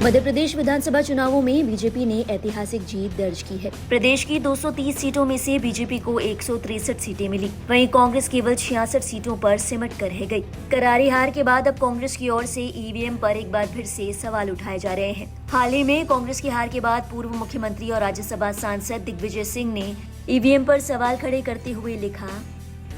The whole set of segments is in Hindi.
मध्य प्रदेश विधानसभा चुनावों में बीजेपी ने ऐतिहासिक जीत दर्ज की है। प्रदेश की 230 सीटों में से बीजेपी को 163 सीटें मिली। वहीं कांग्रेस केवल 66 सीटों पर सिमट कर रह गई। करारी हार के बाद अब कांग्रेस की ओर से ईवीएम पर एक बार फिर से सवाल उठाए जा रहे हैं। हाल ही में कांग्रेस की हार के बाद पूर्व मुख्यमंत्री और राज्यसभा सांसद दिग्विजय सिंह ने ईवीएम पर सवाल खड़े करते हुए लिखा,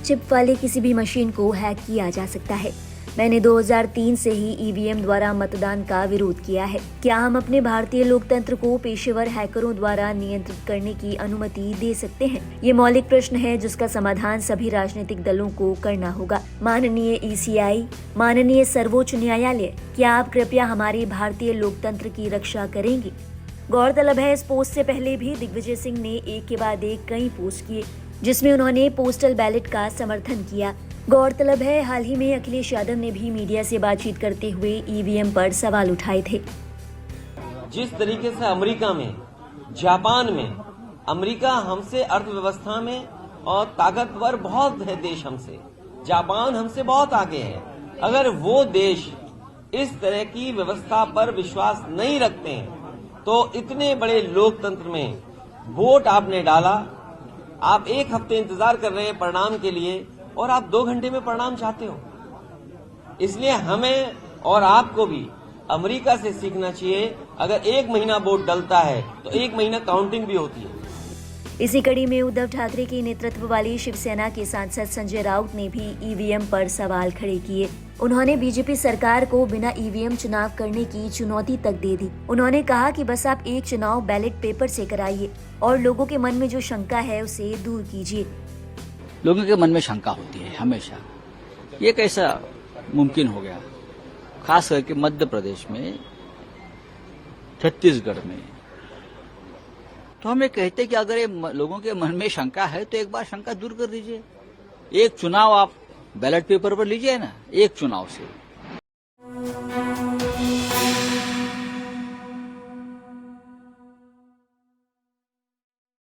चिप वाले किसी भी मशीन को हैक किया जा सकता है। मैंने 2003 से ही ईवीएम द्वारा मतदान का विरोध किया है। क्या हम अपने भारतीय लोकतंत्र को पेशेवर हैकरों द्वारा नियंत्रित करने की अनुमति दे सकते हैं? ये मौलिक प्रश्न है जिसका समाधान सभी राजनीतिक दलों को करना होगा। माननीय ईसीआई, माननीय सर्वोच्च न्यायालय, क्या आप कृपया हमारे भारतीय लोकतंत्र की रक्षा करेंगे? गौरतलब है, इस पोस्ट से पहले भी दिग्विजय सिंह ने एक के बाद एक कई पोस्ट किए जिसमें उन्होंने पोस्टल बैलेट का समर्थन किया। गौरतलब है, हाल ही में अखिलेश यादव ने भी मीडिया से बातचीत करते हुए ईवीएम पर सवाल उठाए थे। जिस तरीके से अमेरिका में, जापान में, अमेरिका हमसे अर्थव्यवस्था में और ताकतवर बहुत है देश हमसे, जापान हमसे बहुत आगे है। अगर वो देश इस तरह की व्यवस्था पर विश्वास नहीं रखते हैं तो इतने बड़े लोकतंत्र में वोट आपने डाला, आप एक हफ्ते इंतजार कर रहे हैं परिणाम के लिए और आप 2 घंटे में परिणाम चाहते हो। इसलिए हमें और आपको भी अमेरिका से सीखना चाहिए। अगर 1 महीना वोट डलता है तो 1 महीना काउंटिंग भी होती है। इसी कड़ी में उद्धव ठाकरे के नेतृत्व वाली शिवसेना के सांसद संजय राउत ने भी ईवीएम पर सवाल खड़े किए। उन्होंने बीजेपी सरकार को बिना ईवीएम चुनाव करने की चुनौती तक दे दी। उन्होंने कहा कि बस आप एक चुनाव बैलेट पेपर से कराइए और लोगों के मन में जो शंका है उसे दूर कीजिए। लोगों के मन में शंका होती है हमेशा, ये कैसा मुमकिन हो गया, खास करके मध्य प्रदेश में, छत्तीसगढ़ में। तो हम ये कहते हैं कि अगर ये लोगों के मन में शंका है तो एक बार शंका दूर कर दीजिए। एक चुनाव आप बैलेट पेपर पर लीजिए ना, एक चुनाव से